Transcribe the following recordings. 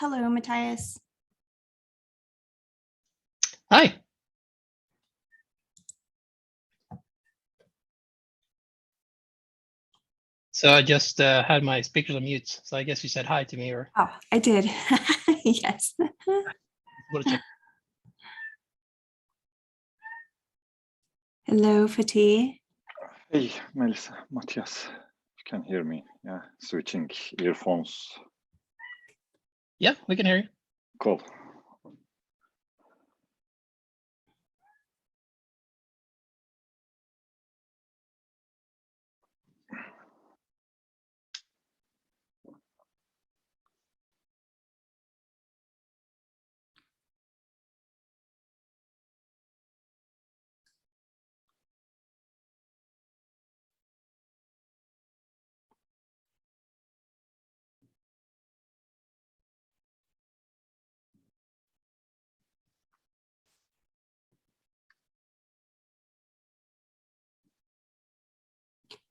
Hello, Matthias. Hi. So I just had my speakers on mute. So I guess you said hi to me, or Oh, I did. Yes. want to check. Hello, Fatih. Hey, Melissa, Matthias, you can hear me. Yeah, switching earphones. Yeah, we can hear you. Cool.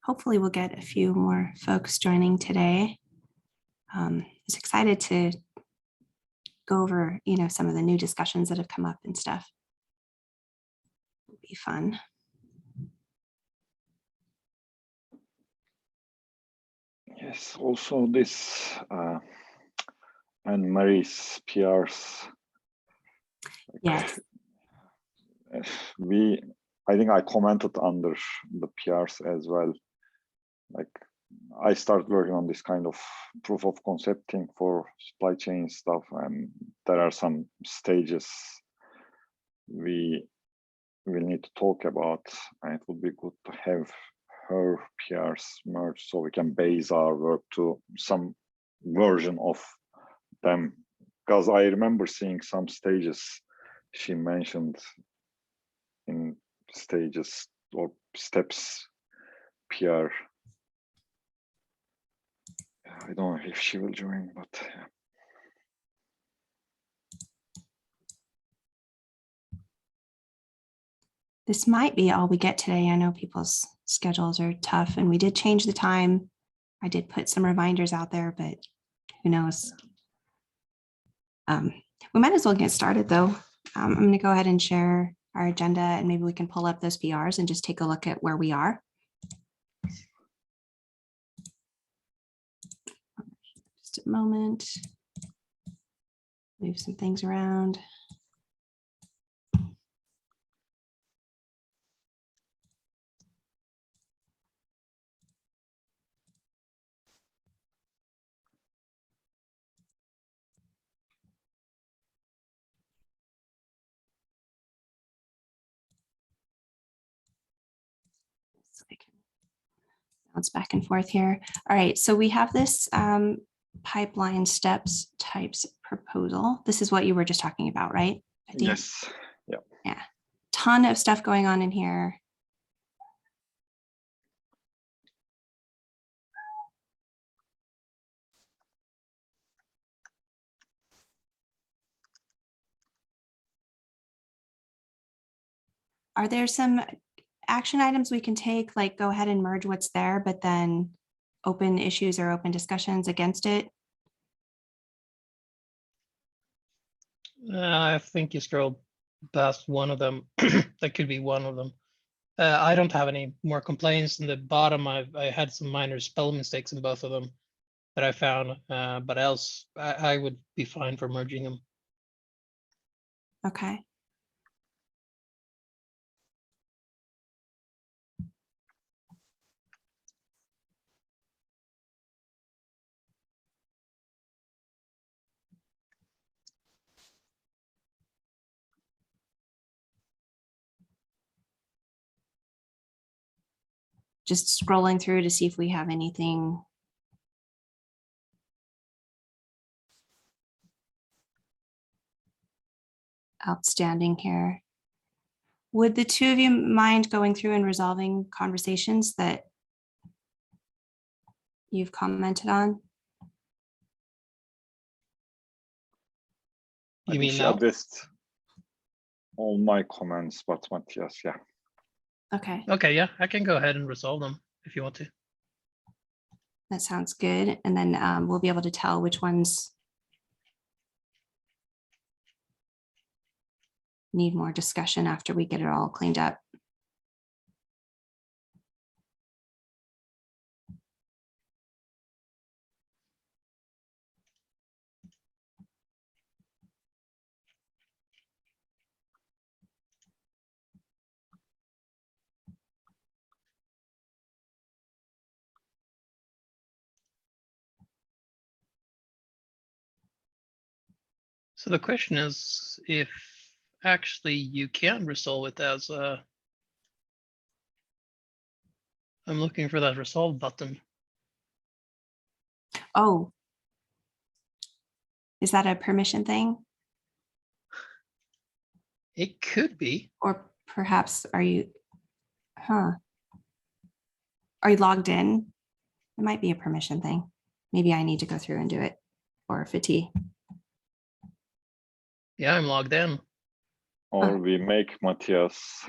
Hopefully we'll get a few more folks joining today. I was excited to go over, some of the new discussions that have come up and stuff. It'll be fun. Yes, also this and Marie's PRs. Yes. I think I commented under the PRs as well. Like I started working on this kind of proof of concept thing for supply chain stuff, and there are some stages we will need to talk about, and it would be good to have her PRs merged so we can base our work to some version of them, because I remember seeing some stages she mentioned in stages or steps PR. I don't know if she will join, but yeah. This might be all we get today. I know people's schedules are tough, and we did change the time. I did put some reminders out there, but who knows? We might as well get started though. I'm going to go ahead and share our agenda, and maybe we can pull up those PRs and just take a look at where we are. Just a moment. Move some things around. So I can bounce back and forth here. All right, so we have this pipeline steps types proposal. This is what you were just talking about, right? Yes. Yeah. Yeah. Ton of stuff going on in here. Are there some action items we can take, like go ahead and merge what's there, but then open issues or open discussions against it? I think you scrolled past one of them. That could be one of them. I don't have any more complaints. In the bottom, I had some minor spell mistakes in both of them that I found, but else I would be fine for merging them. Okay. Just scrolling through to see if we have anything outstanding here. Would the two of you mind going through and resolving conversations that you've commented on? You mean now? Addressed all my comments, but Matthias, yeah. Okay. Okay, yeah, I can go ahead and resolve them if you want to. That sounds good. And then we'll be able to tell which ones need more discussion after we get it all cleaned up. So the question is if actually you can resolve it as a. I'm looking for that resolve button. Oh, is that a permission thing? It could be. Or perhaps are you logged in? It might be a permission thing. Maybe I need to go through and do it, or Fati. Yeah, I'm logged in. Or we make Matthias,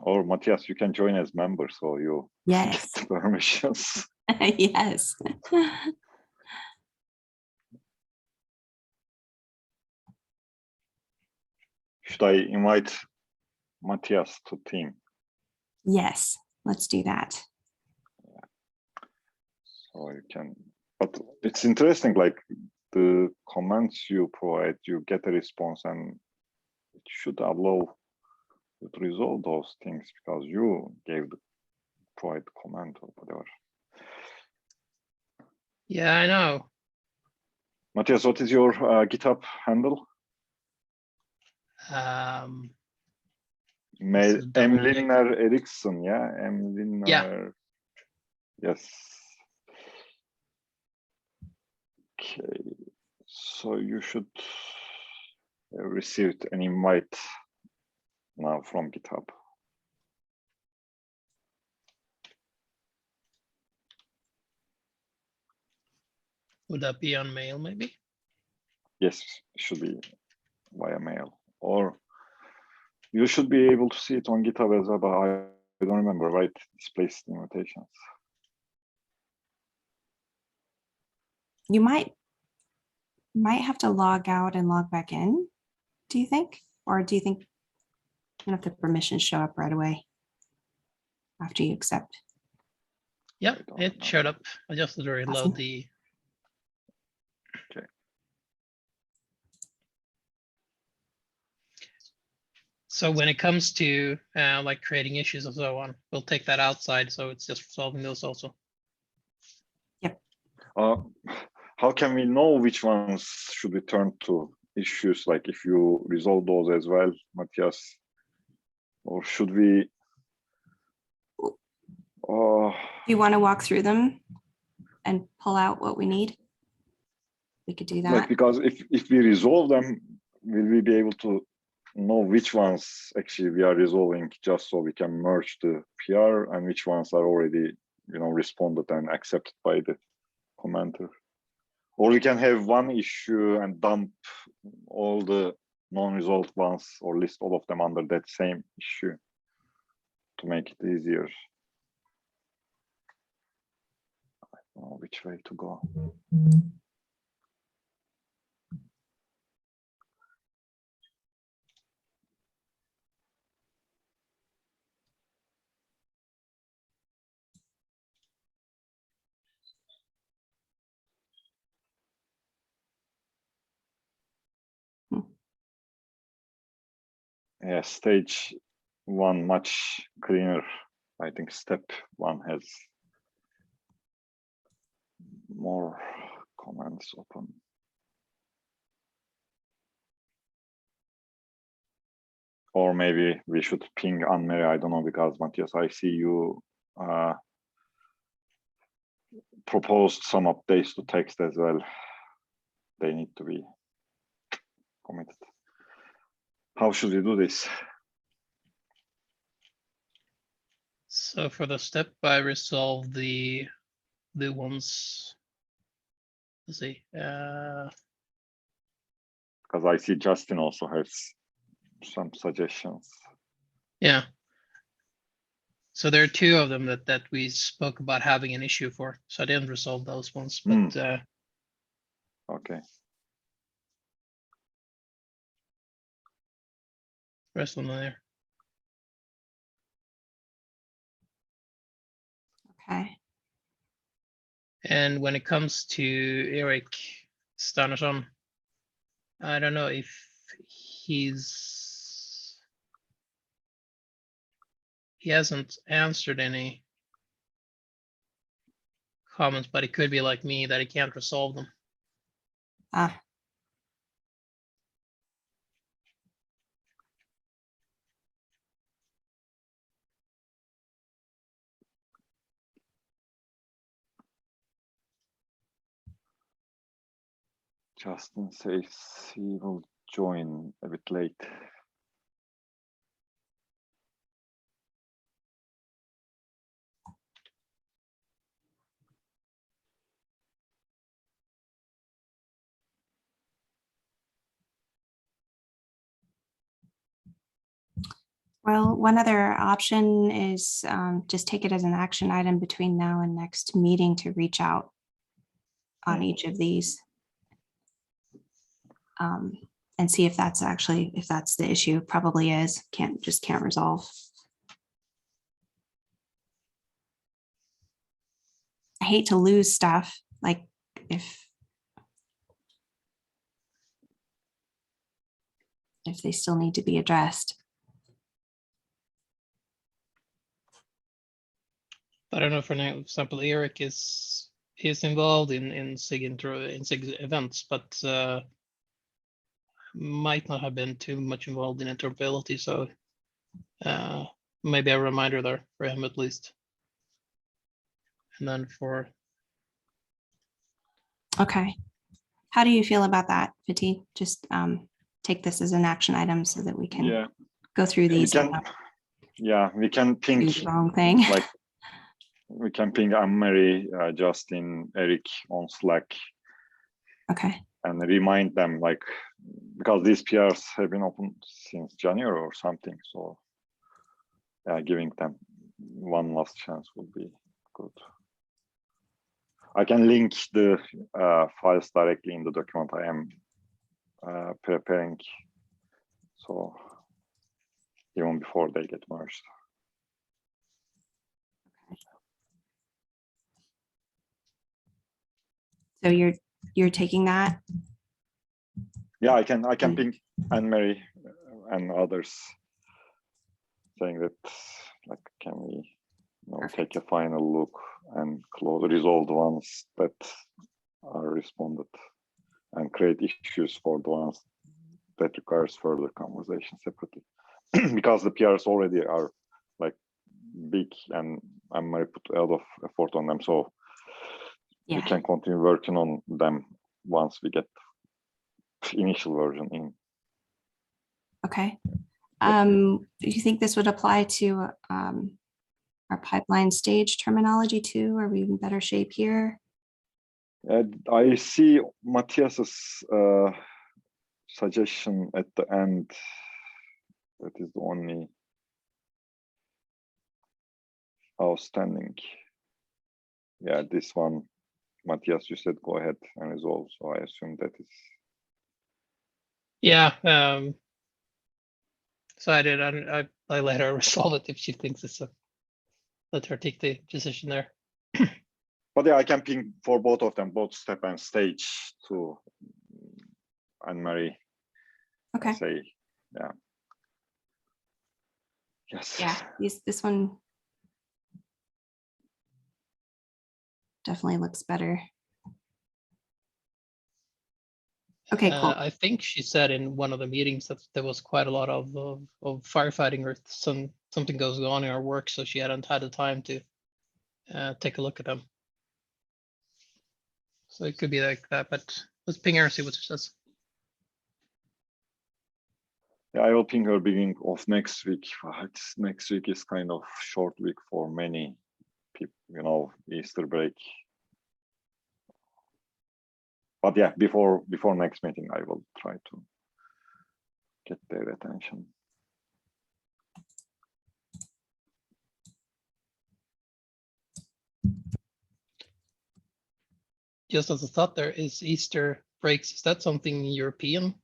or Matthias, you can join as member, so you Yes. get the permissions. Yes. Should I invite Matthias to team? Yes, let's do that. So you can, but it's interesting, like the comments you provide, you get a response, and it should allow you to resolve those things because you gave the provide comment or whatever. Yeah, I know. Matthias, what is your GitHub handle? This is double M. click. Linner Eriksson, yeah? M. Linner. Yeah. Yes. Okay. So you should have received an invite now from GitHub. Would that be on mail maybe? Yes, it should be via mail, or you should be able to see it on GitHub as well, but I don't remember, right? Displays the invitations. You might have to log out and log back in, do you think? Or do you think if the permissions show up right away after you accept? Yeah, don't it know. showed up. I just had to reload Awesome. the. Okay. So when it comes to like creating issues and so on, we'll take that outside. So it's just solving those also. How can we know which ones should we turn to issues? Like if you resolve those as well, Matthias, or should we? Do you want to walk through them and pull out what we need? We could do that. Like, because if we resolve them, will we be able to know which ones actually we are resolving, just so we can merge the PR, and which ones are already, responded and accepted by the commenter? Or we can have one issue and dump all the non-resolved ones, or list all of them under that same issue to make it easier. I don't know which way to go. Yeah, stage one much cleaner. I think step one has more comments open. Or maybe we should ping Anne-Marie, I don't know, because Matthias, I see you proposed some updates to text as well. They need to be committed. How should we do this? So for the step, I resolve the ones. Let's see. Because I see Justin also has some suggestions. Yeah. So there are two of them that we spoke about having an issue for. So I didn't resolve those ones, but Okay. rest of them there. Okay. And when it comes to Eric Stanason, I don't know if he hasn't answered any comments, but it could be like me that he can't resolve them. Ah, Justin says he will join a bit late. well, one other option is just take it as an action item between now and next meeting to reach out on each of these. And see if that's actually, if that's the issue, probably is, can't resolve. I hate to lose stuff, like if they still need to be addressed. I don't know, for example, Eric is involved in SIG events, but might not have been too much involved in interoperability. So maybe a reminder there for him at least. And then for Okay. How do you feel about that, Fatih? Just take this as an action item so that we can go through these. We can ping Do the wrong thing. like we can ping Anne-Marie, Justin, Eric on Slack. Okay. And remind them, like, because these PRs have been open since January or something. So giving them one last chance would be good. I can link the files directly in the document I am preparing. So even before they get merged. So you're taking that? Yeah, I can ping Anne-Marie and others saying that, like, can we take a final look and resolve the ones that are responded and create issues for the ones that requires further conversation separately. Because the PRs already are like big and Anne-Marie put a lot of effort on them. So we can continue working on them once we get initial version in. Okay. Do you think this would apply to our pipeline stage terminology too? Are we in better shape here? I see Matthias's suggestion at the end. That is the only outstanding. Yeah, this one, Matthias, you said go ahead and resolve. So I assume that is. yeah. So I did. I let her resolve it if she thinks it's a. Let her take the decision there. But yeah, I can ping for both of them, both step and stage, to Anne-Marie. Okay. Say, yeah. Yes. Yeah, this one definitely looks better. Okay, cool. I think she said in one of the meetings that there was quite a lot of firefighting or something goes on in her work, so she hadn't had the time to take a look at them. So it could be like that, but let's ping her and see what she says. Yeah, I will ping her beginning of next week. Next week is kind of short week for many people, you know, Easter break. But yeah, before next meeting, I will try to get their attention. Just as a thought, there is Easter breaks. Is that something European,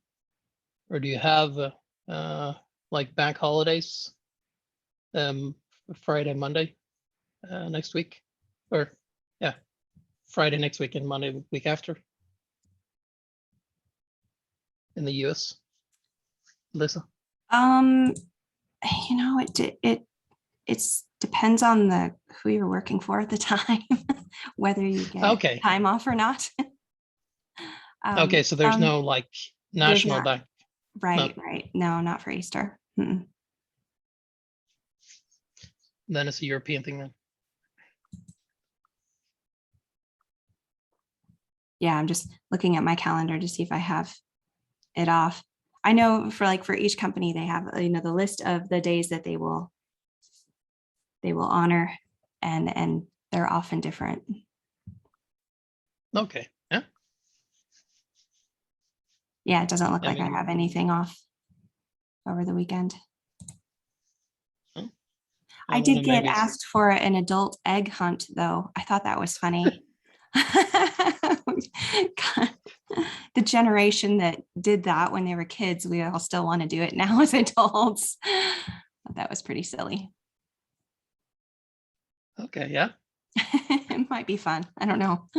or do you have like bank holidays, Friday, Monday next week, or yeah, Friday next week and Monday week after in the US. Lisa. You know, it's depends on who you're working for at the time, whether you get Okay. time off or not. Okay, so there's no like national not. bank. Right. No, not for Easter. Mm-mm. Then it's a European thing then. Yeah, I'm just looking at my calendar to see if I have it off. I know for each company, they have, the list of the days that they will honor, and they're often different. Okay. Yeah. Yeah, it doesn't look Yeah, like I have anything off over the weekend. Oh. I Well, did then get maybe it's- asked for an adult egg hunt, though. I thought that was funny. God, the generation that did that when they were kids, we all still want to do it now as adults. That was pretty silly. Okay, yeah. It might be fun. I don't know.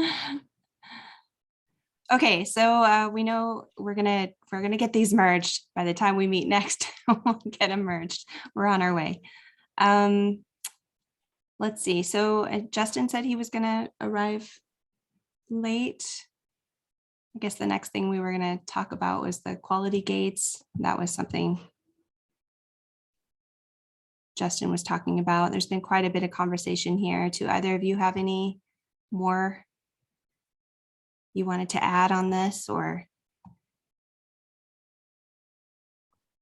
Okay, so we know we're gonna get these merged. By the time we meet next, we'll get them merged. We're on our way. Let's see. So Justin said he was gonna arrive late. I guess the next thing we were gonna talk about was the quality gates. That was something Justin was talking about. There's been quite a bit of conversation here. Do either of you have any more you wanted to add on this, or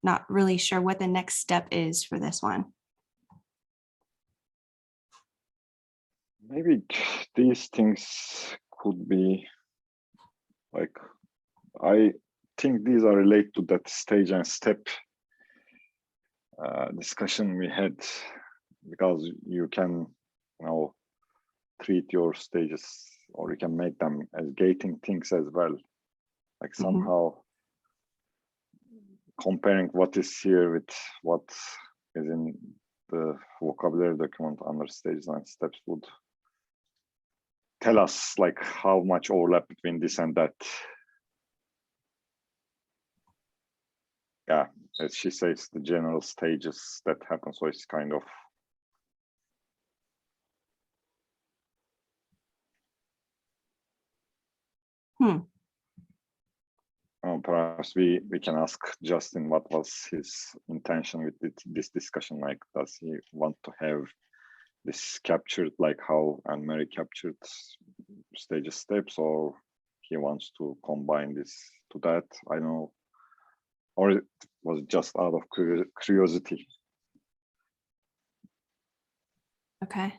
not really sure what the next step is for this one? Maybe these things could be like, I think these are related to that stage and step discussion we had, because you can, treat your stages, or you can make them as gating things as well. Like somehow comparing what is here with what is in the vocabulary document under stages and steps would tell us like how much overlap between this and that. Yeah, as she says, the general stages that happen. So it's kind of perhaps we can ask Justin what was his intention with this discussion. Like, does he want to have this captured like how Anne-Marie captured stages steps, or he wants to combine this to that? I don't know. Or it was just out of curiosity. Okay.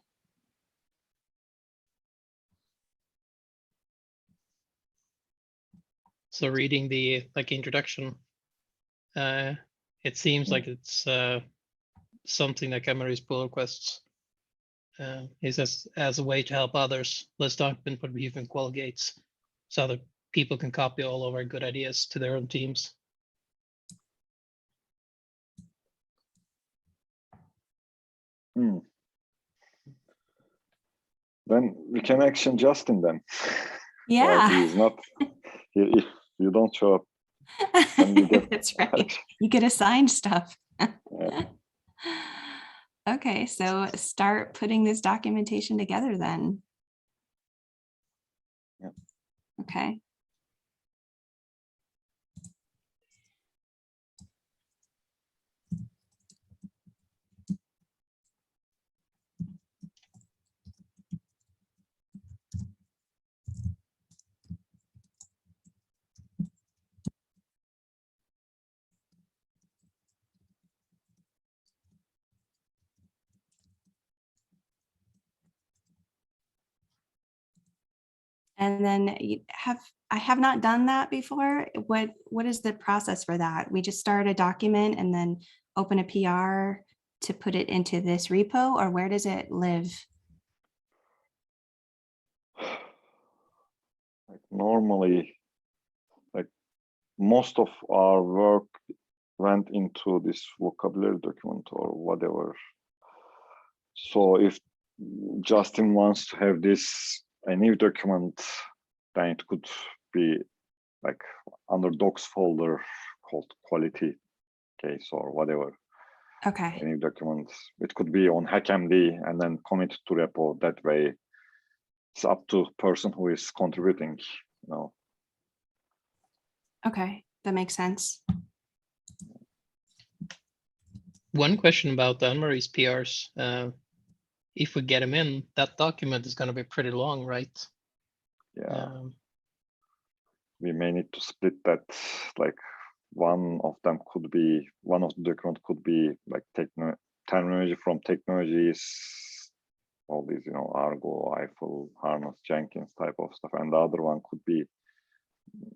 So reading the introduction, it seems like it's something that Camry's pull requests. He says, as a way to help others, let's document what we've in qual gates, so that people can copy all of our good ideas to their own teams. Then we can action Justin then. Yeah. He is not. If you don't show up, then you get that's right. You get assigned stuff. Yeah. Okay, so start putting this documentation together then. Yeah. Okay. And then I have not done that before. What is the process for that? We just start a document and then open a PR to put it into this repo, or where does it live? Like normally, like most of our work went into this vocabulary document or whatever. So if Justin wants to have this a new document, then it could be like under docs folder called quality case or whatever. Okay. Any document, it could be on HackMD and then commit to repo. That way, it's up to person who is contributing. Okay, that makes sense. One question about the Anne-Marie's PRs. If we get them in, that document is going to be pretty long, right? Yeah. We may need to split that. Like one of them could be, one of the document could be like terminology from technologies, all these, Argo, Eiffel, Harness, Jenkins type of stuff. And the other one could be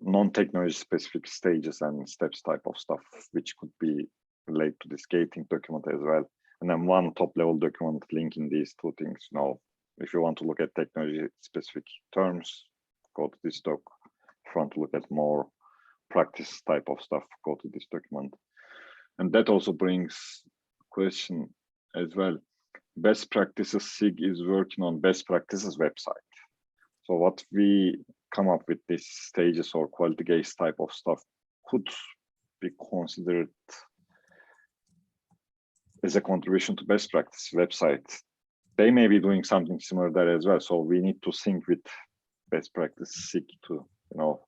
non-technology specific stages and steps type of stuff, which could be related to this gating document as well. And then one top level document linking these two things. Now, if you want to look at technology specific terms, go to this doc. If you want to look at more practice type of stuff, go to this document. And that also brings question as well. Best practices SIG is working on best practices website. So what we come up with these stages or quality gates type of stuff could be considered as a contribution to best practice website. They may be doing something similar there as well. So we need to sync with best practice SIG to, let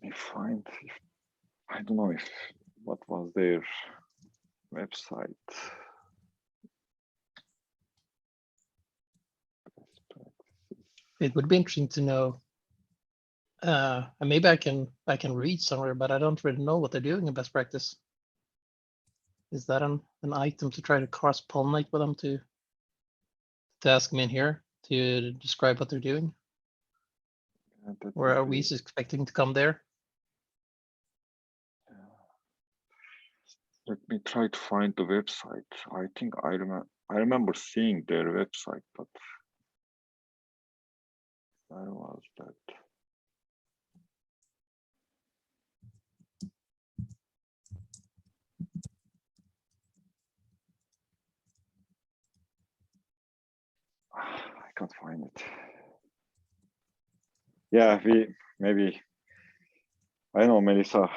me find, I don't know what was their website. It would be interesting to know. And maybe I can read somewhere, but I don't really know what they're doing in best practice. Is that an item to try to cross-pollinate with them to ask them in here to describe what they're doing? Or are we expecting to come there? Let me try to find the website. I think I remember seeing their website, but where was that? I can't find it. Yeah, maybe, I don't know, Melissa,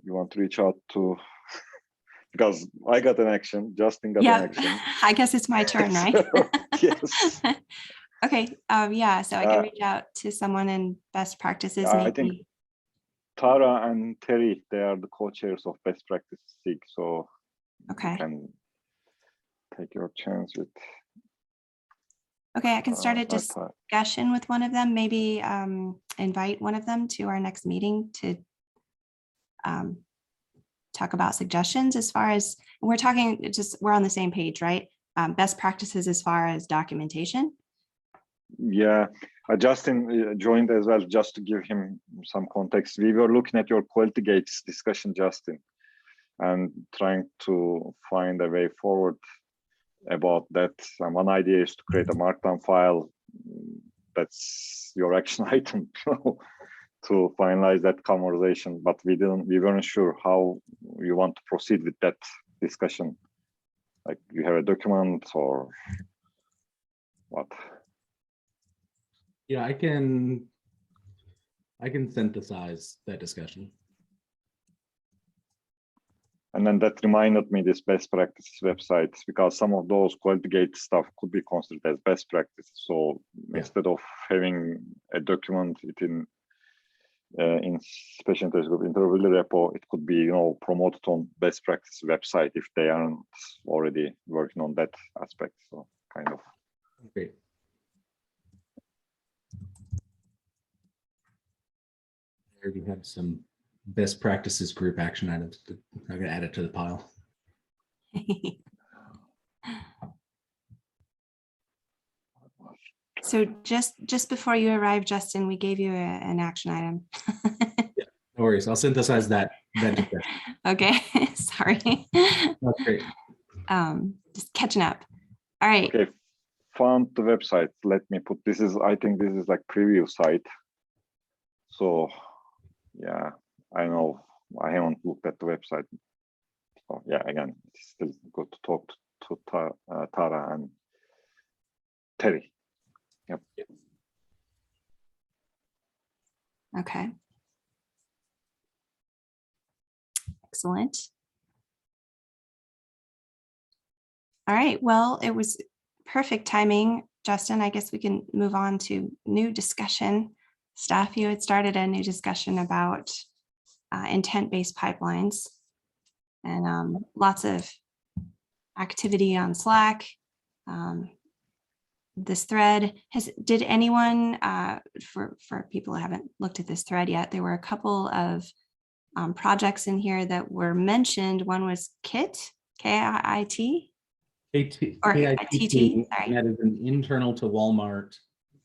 you want to reach out to, because I got an action, Justin got an action. I guess it's my turn, right? So, yes. Okay, yeah, so I can reach out to someone in best practices. I think Tara and Terry, they are the co-chairs of best practice SIG, so okay, you can take your chance with. Okay, I can start a discussion with one of them, maybe invite one of them to our next meeting to talk about suggestions as far as, we're talking, we're on the same page, right? Best practices as far as documentation. Yeah, Justin joined as well, just to give him some context. We were looking at your quality gates discussion, Justin, and trying to find a way forward about that. One idea is to create a markdown file. That's your action item to finalize that conversation, but we weren't sure how you want to proceed with that discussion. Like, you have a document or what? Yeah, I can synthesize that discussion. And then that reminded me this best practices websites, because some of those quality gate stuff could be considered as best practice. So instead of having a document in special interest group interoperability repo, it could be promoted on best practice website if they aren't already working on that aspect. So kind of. Great. There you have some best practices group action items. I'm going to add it to the pile. So just before you arrived, Justin, we gave you an action item. Yeah, no worries. I'll synthesize that discussion. Okay, sorry. That's great. Just catching up. All right. Okay, found the website. Let me put, I think this is like preview site. So Yeah, I know. I haven't looked at the website. So yeah, again, it's still good to talk to Tara and Terry. Yep. Okay. Excellent. All right, well, it was perfect timing, Justin. I guess we can move on to new discussion stuff. You had started a new discussion about intent-based pipelines and lots of activity on Slack. This thread did anyone, for people who haven't looked at this thread yet, there were a couple of projects in here that were mentioned. One was KIT, K-I-I-T. Or KITT, sorry. that is an internal to Walmart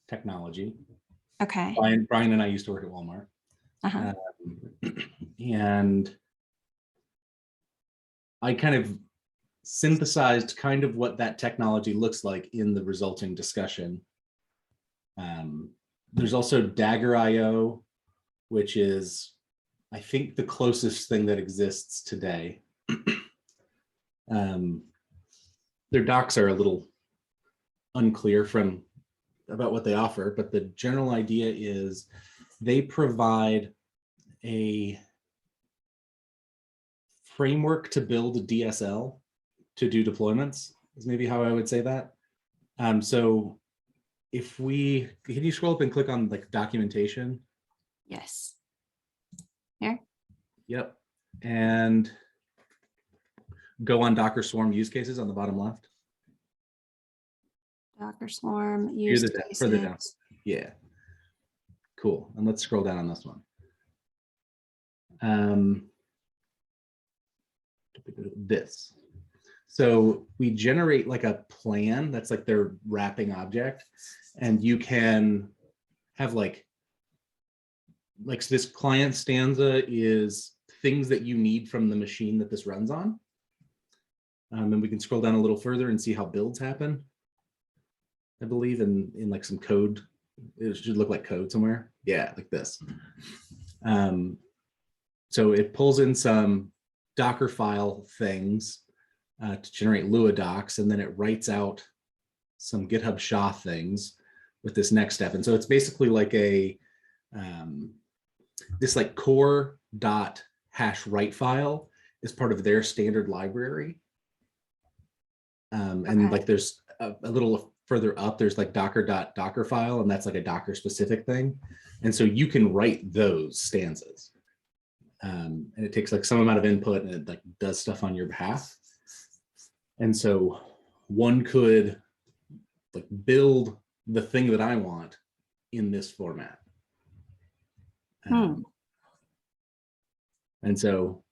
technology. Okay. Brian and I used to work at Walmart. Uh-huh. And I kind of synthesized kind of what that technology looks like in the resulting discussion. There's also Dagger.io, which is, I think, the closest thing that exists today. Their docs are a little unclear about what they offer, but the general idea is they provide a framework to build a DSL to do deployments, is maybe how I would say that. So if can you scroll up and click on like documentation? Yes. Here. Yep. And go on Docker Swarm use cases on the bottom left. Docker Swarm use Further down. cases. Yeah. Cool. And let's scroll down on this one. This. So we generate like a plan that's like their wrapping object, and you can have like so this client stanza is things that you need from the machine that this runs on. And we can scroll down a little further and see how builds happen. I believe in like some code. It should look like code somewhere. Yeah, like this. So it pulls in some Docker file things to generate Lua docs, and then it writes out some GitHub SHA things with this next step. And so it's basically like a this like core.hash_write file is part of their standard library. And like there's a little further up, there's like docker.docker file, and that's like a Docker specific thing. And so you can write those stanzas. And it takes like some amount of input, and it like does stuff on your behalf. And so one could like build the thing that I want in this format. And so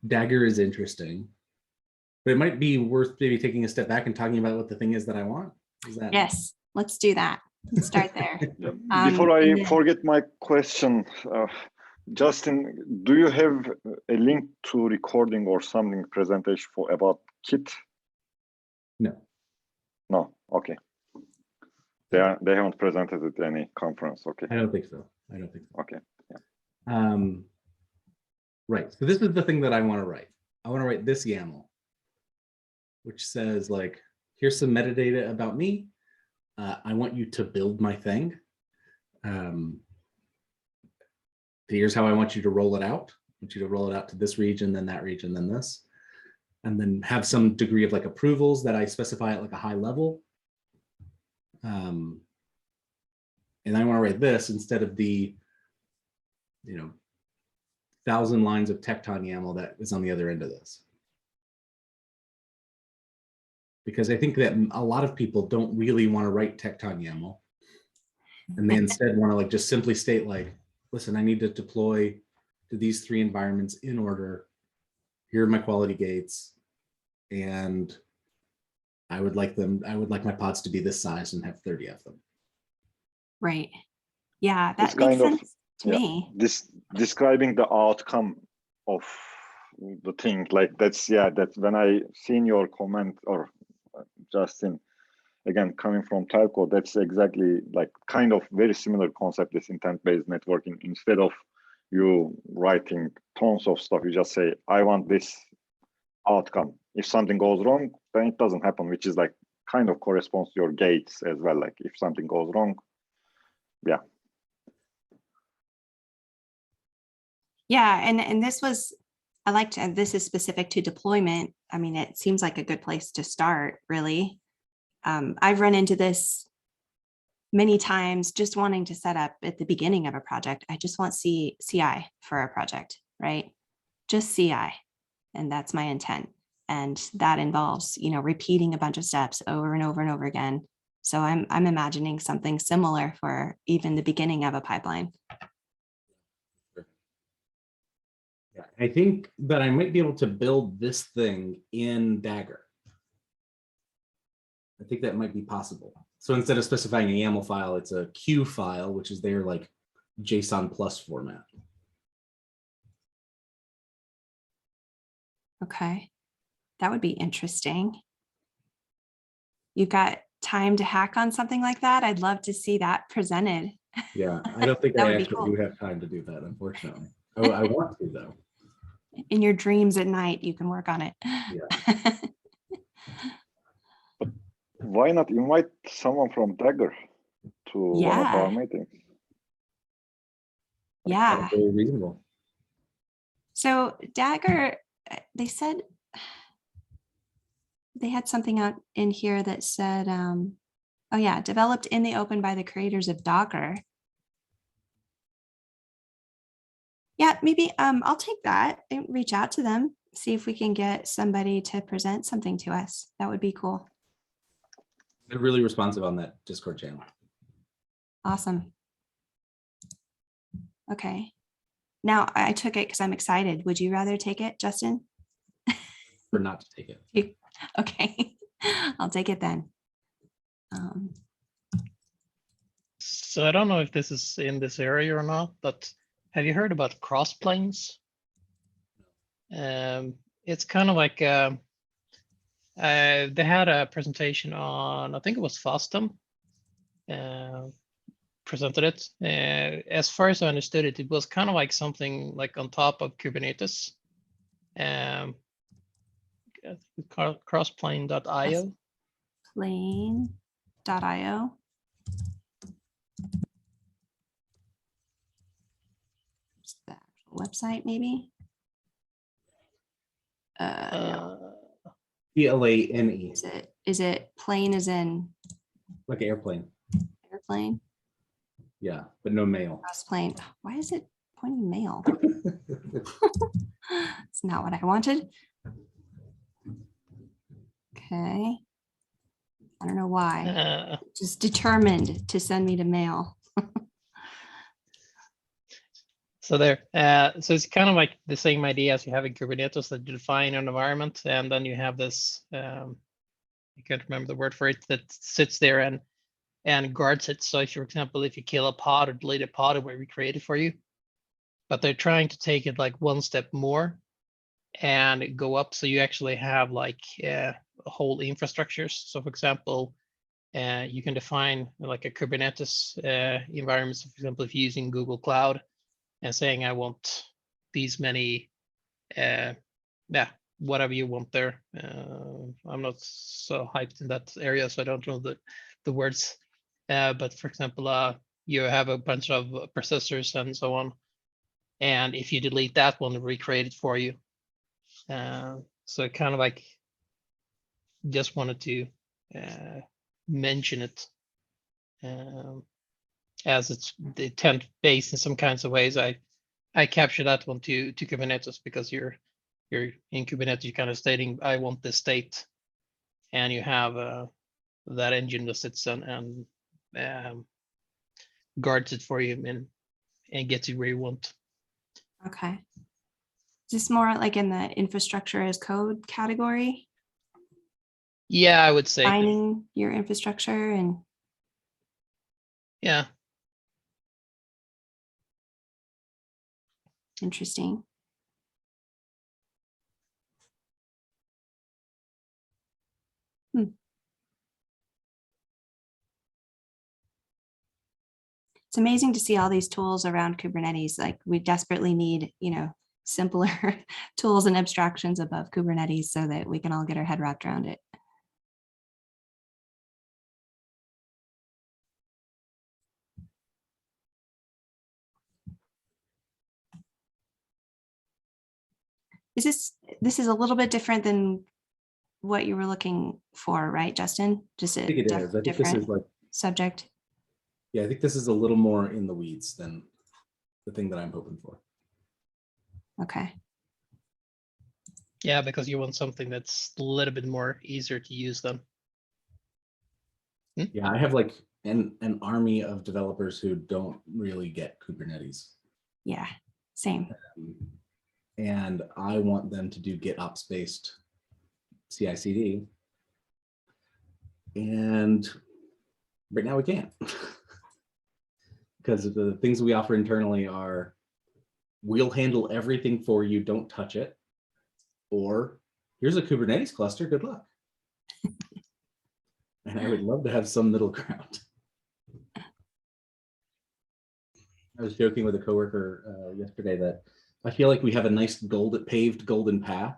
Dagger is interesting, but it might be worth maybe taking a step back and talking about what the thing is that I want. Is that? Yes, let's do that. Let's start there. Before I forget my question, Justin, do you have a link to recording or something presentation about KIT? No. No. Okay. They haven't presented at any conference. Okay. I don't think so. Okay. Yeah. Right. So this is the thing that I want to write. I want to write this YAML, which says like, here's some metadata about me. I want you to build my thing. Here's how I want you to roll it out. I want you to roll it out to this region, then that region, then this, and then have some degree of like approvals that I specify at like a high level. And I want to write this instead of the, 1,000 lines of Tecton YAML that is on the other end of this. Because I think that a lot of people don't really want to write Tecton YAML, and they instead want to like just simply state like, listen, I need to deploy to these 3 environments in order. Here are my quality gates, and I would like my pods to be this size and have 30 of them. Right. Yeah, It's that makes kind of, sense to me. Describing the outcome of the thing, like that's when I seen your comment, or Justin, again coming from telco, that's exactly like kind of very similar concept, this intent-based networking. Instead of you writing tons of stuff. You just say, I want this outcome. If something goes wrong, then it doesn't happen, which is like kind of corresponds to your gates as well. Like if something goes wrong, yeah. Yeah, and this was, I liked, and this is specific to deployment. I mean, it seems like a good place to start, really. I've run into this many times, just wanting to set up at the beginning of a project. I just want CI for a project, right? Just CI, and that's my intent. And that involves, you know, repeating a bunch of steps over and over and over again. So I'm imagining something similar for even the beginning of a pipeline. Yeah, I think that I might be able to build this thing in Dagger. I think that might be possible. So instead of specifying a YAML file, it's a Q file, which is their like JSON plus format. Okay, that would be interesting. You've got time to hack on something like that? I'd love to see that presented. Yeah, I don't think That I would be actually cool. do have time to do that, unfortunately. Oh, I want to though. In your dreams at night, you can work on it. Yeah. Why not invite someone from Dagger to one of our Yeah. meetings? Yeah. That's very reasonable. So Dagger, they said they had something out in here that said, oh yeah, developed in the open by the creators of Docker. Yeah, maybe I'll take that and reach out to them, see if we can get somebody to present something to us. That would be cool. They're really responsive on that Discord channel. Awesome. Okay. Now I took it because I'm excited. Would you rather take it, Justin? For not to take it. Okay, I'll take it then. So I don't know if this is in this area or not, but have you heard about crossplanes? It's kind of like they had a presentation on, I think it was FOSDEM, presented it. As far as I understood it, it was kind of like something like on top of Kubernetes. Crossplane.io. Plane.io. The actual website, maybe. No. PLANE, Is it plane as in like an airplane. airplane? Yeah, but no mail. Cross plane. Why is it pointing mail? It's not what I wanted. Okay. I don't know why. Just determined to send me to mail. So there, so it's kind of like the same idea as you have in Kubernetes, that you define an environment, and then you have this, I can't remember the word for it, that sits there and guards it. So if, for example, if you kill a pod or delete a pod, it will recreate it for you. But they're trying to take it like one step more and go up. So you actually have like whole infrastructures. So for example, you can define like a Kubernetes environment. So for example, if you're using Google Cloud, and saying I want these many, whatever you want there. I'm not so hyped in that area, so I don't know the words. But for example, you have a bunch of processors and so on. And if you delete that one, it'll recreate it for you. So kind of like just wanted to mention it. As it's the intent based in some kinds of ways. I capture that one to Kubernetes, because you're in Kubernetes, you're kind of stating I want this state, and you have that engine that sits and guards it for you and gets you where you want. Okay. Is this more like in the infrastructure as code category? Yeah, I would say. Defining your infrastructure and Yeah. interesting. It's amazing to see all these tools around Kubernetes. Like we desperately need, simpler tools and abstractions above Kubernetes so that we can all get our head wrapped around it. This is a little bit different than what you were looking for, right, Justin? Just a I think it is. I think this is different like, subject. yeah, I think this is a little more in the weeds than the thing that I'm hoping for. Okay. Yeah, because you want something that's a little bit more easier to use then. Yeah, I have like an army of developers who don't really get Kubernetes. Yeah, same. And I want them to do GitOps based CI/CD. And right now we can't. Because the things we offer internally are, we'll handle everything for you, don't touch it. Or here's a Kubernetes cluster, good luck. And I would love to have some middle ground. I was joking with a coworker yesterday that I feel like we have a nice paved golden path,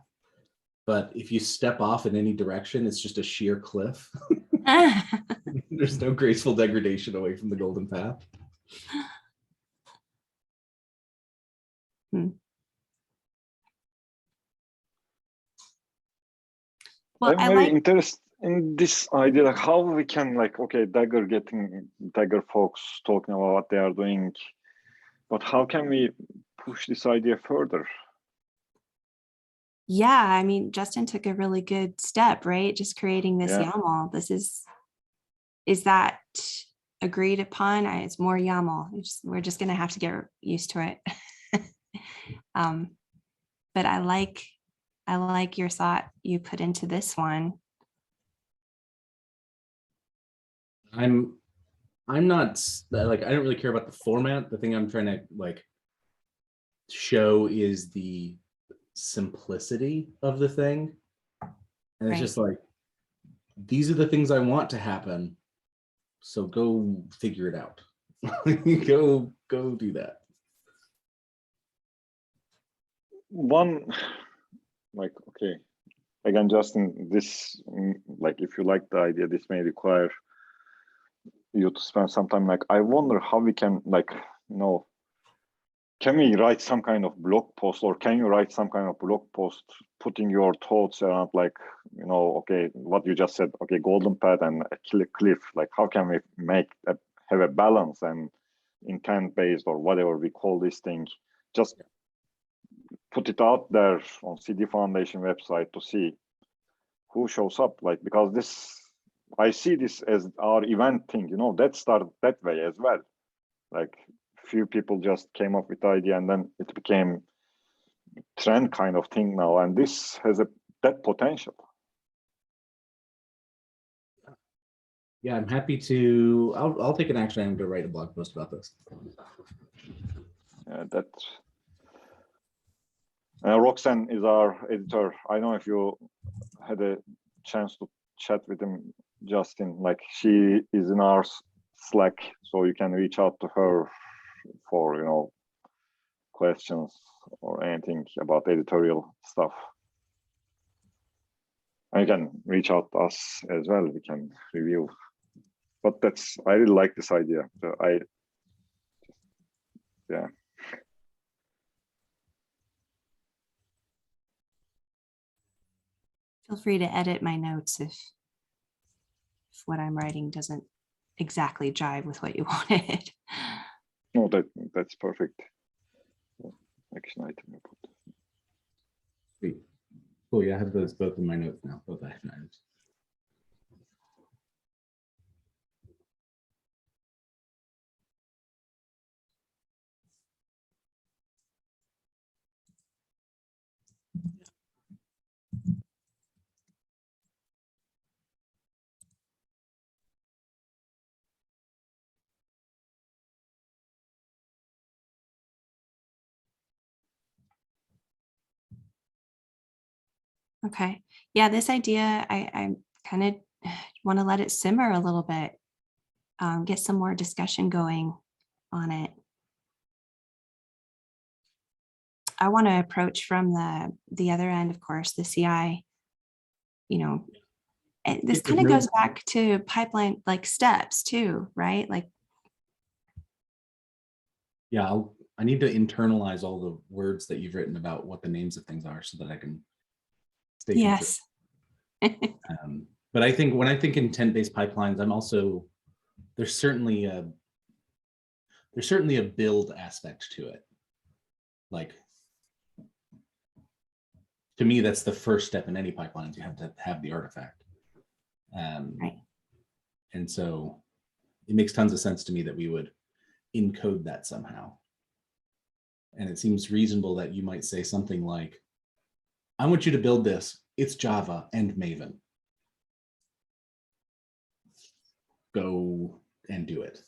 but if you step off in any direction, it's just a sheer cliff. There's no graceful degradation away from the golden path. Well, I'm I very like, interested in this idea, like how we can, like, okay, Dagger folks talking about what they are doing, but how can we push this idea further? yeah, I mean, Justin took a really good step, right? Just creating this Yeah. YAML. Is that agreed upon? It's more YAML. We're just going to have to get used to it. But I like your thought you put into this one. I'm not like, I don't really care about the format. The thing I'm trying to like show is the simplicity of the thing. And it's just like, these are the things I want to happen. So go figure it out. go do that. One, like, okay, again, Justin, this, like, if you like the idea, this may require you to spend some time. Like, I wonder how we can, like, can we write some kind of blog post, or can you write some kind of blog post putting your thoughts around, like, okay, what you just said, okay, golden path and a cliff, like how can we have a balance and intent based, or whatever we call this thing, just put it out there on CD Foundation website to see who shows up, like, because I see this as our event thing, that started that way as well. Like, few people just came up with the idea and then it became trend kind of thing now, and this has that potential. Yeah, I'm happy to. I'll take an action item to write a blog post about this. Roxanne is our editor. I don't know if you had a chance to chat with him, Justin. Like, she is in our Slack, so you can reach out to her for questions or anything about editorial stuff. And you can reach out to us as well. We can review. But I really like this idea. So yeah. Feel free to edit my notes if what I'm writing doesn't exactly jive with what you wanted. No, that's perfect. Action item. Sweet. Cool. Yeah, I have those both in my notes now, both action items. Okay. Yeah, this idea, I kind of want to let it simmer a little bit, get some more discussion going on it. I want to approach from the other end, of course, the CI, you know, and this kind of goes back to pipeline like steps too, right? Like, Yeah, I need to internalize all the words that you've written about what the names of things are so that I can stay consistent. yes. But I think when I think intent-based pipelines, I'm also, there's certainly a build aspect to it. Like, to me, that's the first step in any pipelines. You have to have the artifact. Right. And so it makes tons of sense to me that we would encode that somehow. And it seems reasonable that you might say something like, I want you to build this. It's Java and Maven. Go and do it.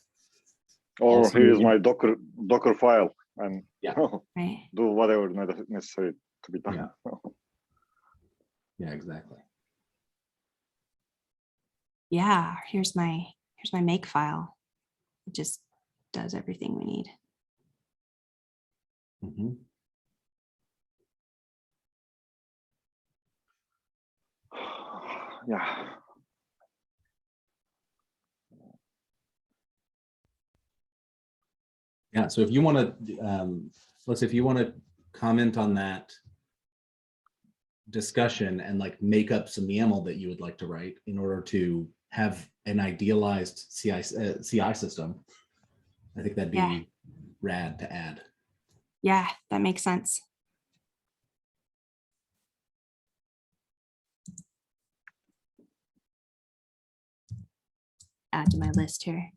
Or Also, here's my Docker file, and Yeah. Right. do whatever necessary to be done. Yeah. Yeah, exactly. Yeah, here's my make file. It just does everything we need. Mhm. Yeah. Yeah, so if you want to, let's if you want to comment on that discussion and like make up some YAML that you would like to write in order to have an idealized CI system, I think that'd be rad to add. Yeah, that makes sense. Add to my list here.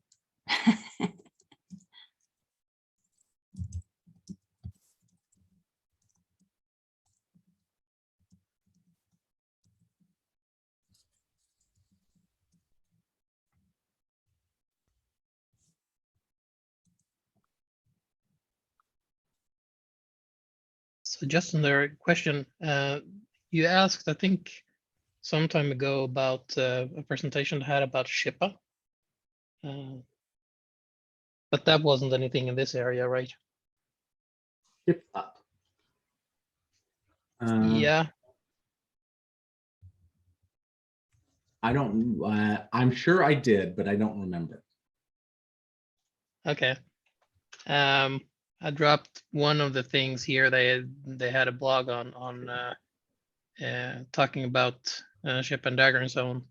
So just another question. You asked, I think, some time ago about a presentation I had about Shippa. But that wasn't anything in this area, right? Ship up. Yeah. I don't, I'm sure I did, but I don't remember. Okay. I dropped one of the things here. They had a blog on talking about Ship and Dagger and so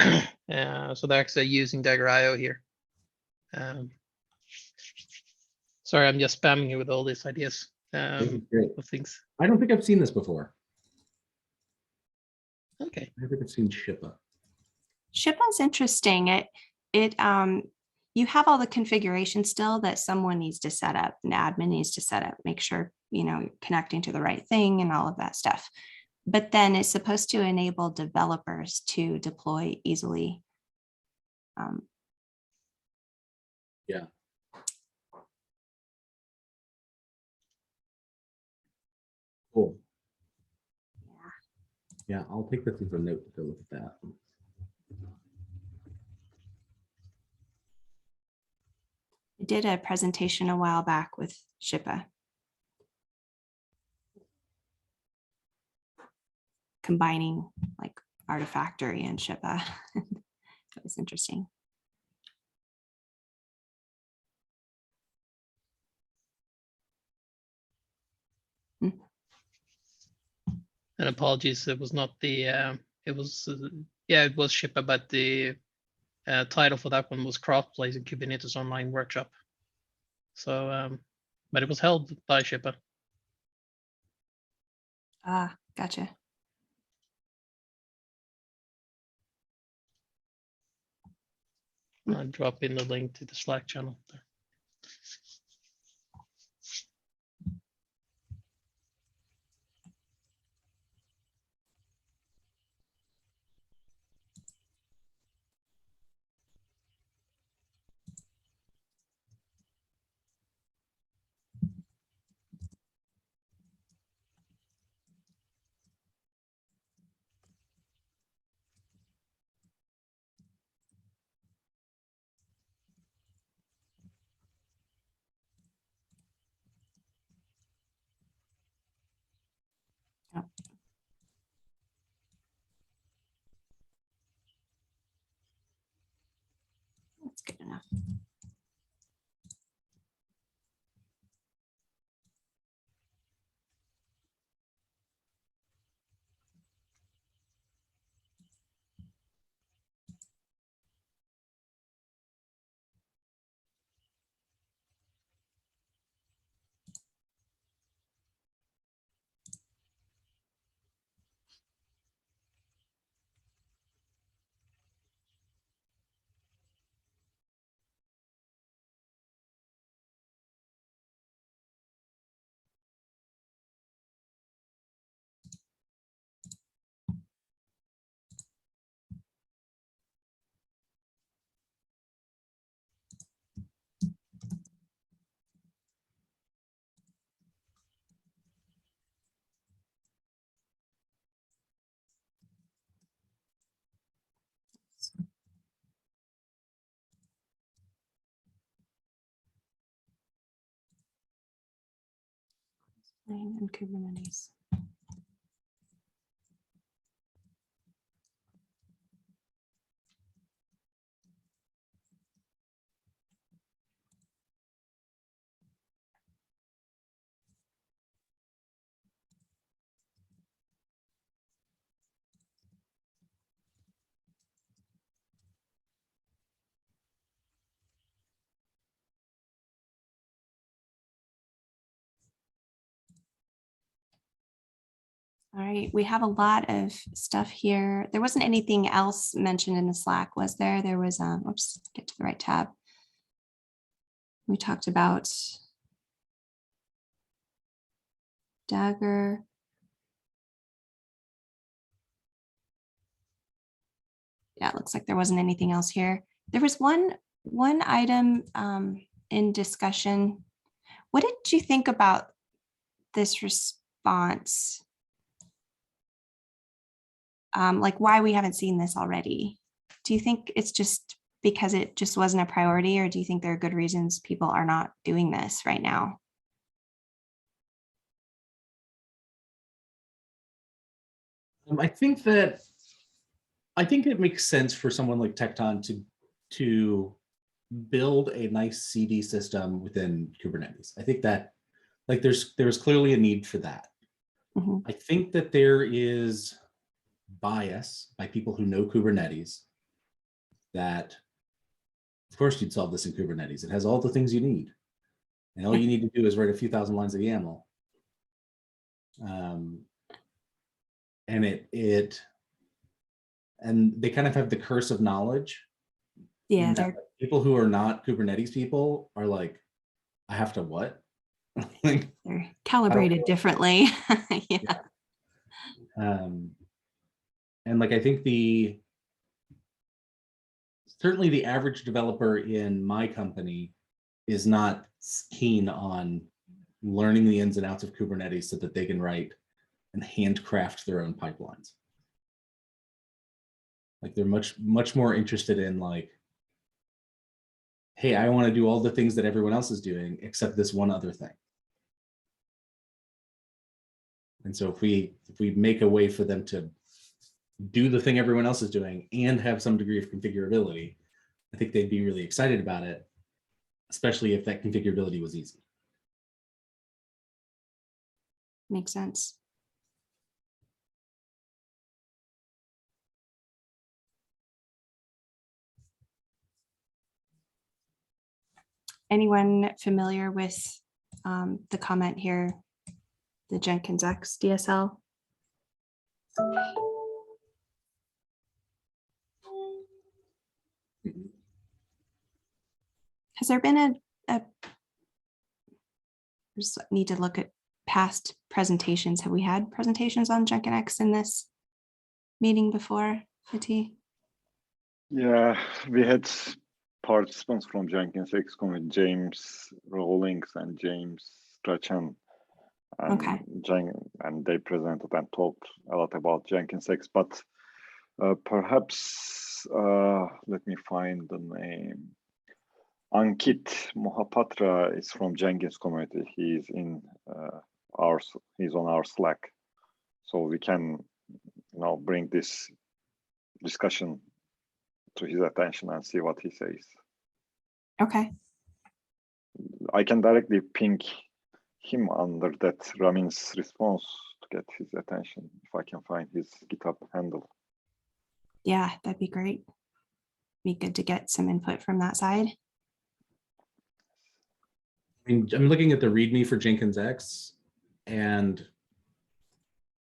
on. So they're actually using Dagger IO here. Sorry, I'm just spamming you with all these ideas Great. of things. I don't think I've seen this before. Okay. I think I've seen Shippa. Shippa's interesting. You have all the configuration still that someone needs to set up, an admin needs to set up, make sure, you know, you're connecting to the right thing and all of that stuff. But then it's supposed to enable developers to deploy easily. Yeah. Cool. Yeah, I'll take this as a note to go look at that. I did a presentation a while back with Shippa. Combining like Artifactory and Shippa. That was interesting. And apologies, it was not the it was yeah, it was Shippa, but the title for that one was Crossplace in Kubernetes Online Workshop. So but it was held by Shippa. Ah, gotcha. I'll drop in the link to the Slack channel there. Yep. That's good enough. And Kubernetes. All right, we have a lot of stuff here. There wasn't anything else mentioned in the Slack, was there? There was, oops, get to the right tab. We talked about Dagger. Yeah, it looks like there wasn't anything else here. There was one item in discussion. What did you think about this response? Like why we haven't seen this already? Do you think it's just because it just wasn't a priority, or do you think there are good reasons people are not doing this right now? I think it makes sense for someone like Tecton to build a nice CD system within Kubernetes. I think that like there's clearly a need for that. Mhm. I think that there is bias by people who know Kubernetes that of course you'd solve this in Kubernetes. It has all the things you need. And all you need to do is write a few thousand lines of YAML. And they kind of have the curse of knowledge. Yeah, That people who are not Kubernetes people are like, I have to what? Like, they're calibrated differently. Yeah. And like I think certainly the average developer in my company is not keen on learning the ins and outs of Kubernetes so that they can write and handcraft their own pipelines. Like they're much more interested in like, hey, I want to do all the things that everyone else is doing except this one other thing. And so if we make a way for them to do the thing everyone else is doing and have some degree of configurability, I think they'd be really excited about it, especially if that configurability was easy. Makes sense. Anyone familiar with the comment here, the Jenkins X DSL? Has there been a just need to look at past presentations. Have we had presentations on Jenkins X in this meeting before, Fatih? Yeah, we had participants from Jenkins XCOM with James Rawlings and James Strachan. And, Okay. and they presented and talked a lot about Jenkins X, but perhaps let me find the name. Ankit Mohapatra is from Jenkins community. He's in he's on our Slack. so we can bring this discussion to his attention and see what he says. Okay. I can directly ping him under that Ramin's response to get his attention if I can find his GitHub handle. Yeah, that'd be great. Be good to get some input from that side. I'm looking at the README for Jenkins X, and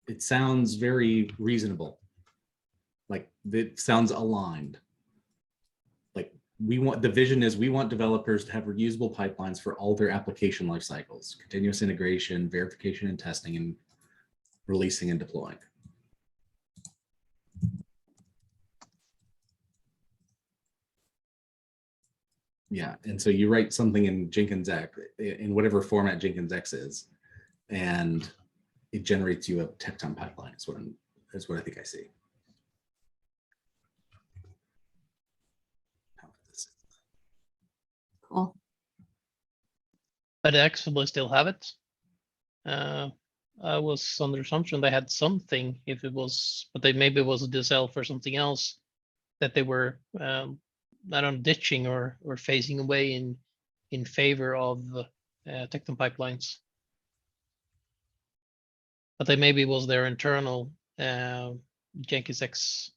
it sounds very reasonable. Like it sounds aligned. Like the vision is we want developers to have reusable pipelines for all their application life cycles, continuous integration, verification and testing, and releasing and deploying. Yeah, and so you write something in Jenkins X, in whatever format Jenkins X is, and it generates you a tecton pipeline. Is what I think I see. Cool. But they actually still have it. I was under assumption they had something, if it was, but they maybe it was a DSL for something else that they were I don't know, ditching or phasing away in favor of tecton pipelines. But they maybe was their internal Jenkins X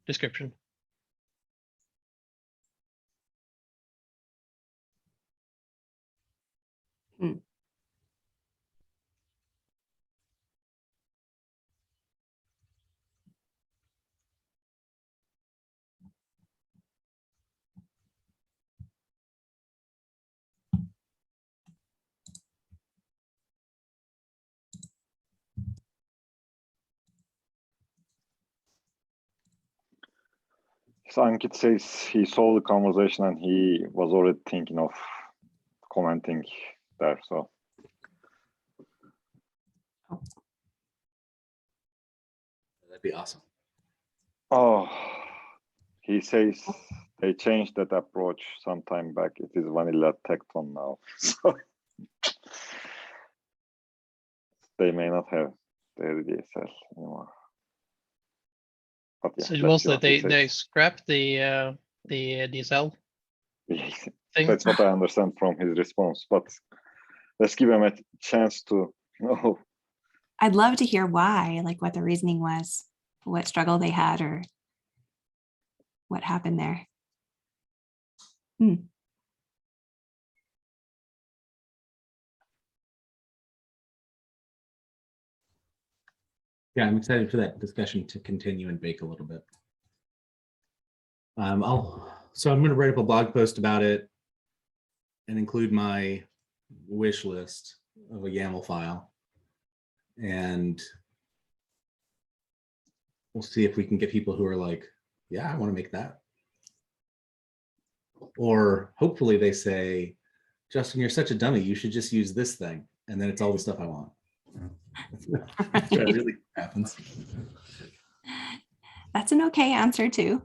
description. So Ankit says he saw the conversation and he was already thinking of commenting there. So That'd be awesome. oh, he says they changed that approach some time back. It is vanilla tecton now. So they may not have their DSL anymore. But yeah, So it let's was see that what he they says. scrapped the DSL thing. That's what I understand from his response, but let's give him a chance to know. I'd love to hear why, like what the reasoning was, what struggle they had, or what happened there. Yeah, I'm excited for that discussion to continue and bake a little bit. So I'm going to write up a blog post about it and include my wish list of a YAML file. And we'll see if we can get people who are like, yeah, I want to make that. Or hopefully they say, Justin, you're such a dummy. You should just use this thing. And then it's all the stuff I want. That really happens. That's an okay answer too.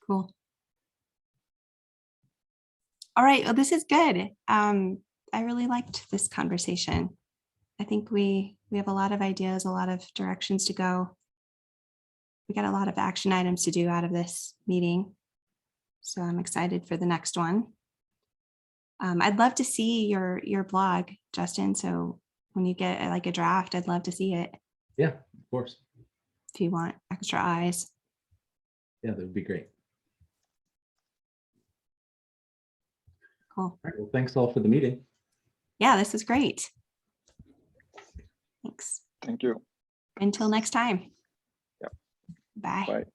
Cool. All right, well, this is good. I really liked this conversation. I think we have a lot of ideas, a lot of directions to go. We got a lot of action items to do out of this meeting. So I'm excited for the next one. I'd love to see your blog, Justin. So when you get like a draft, I'd love to see it. Yeah, of course. If you want extra eyes. Yeah, that would be great. Cool. All right, well, thanks all for the meeting. Yeah, this is great. Thanks. Thank you. Until next time. Yep. Bye. Bye.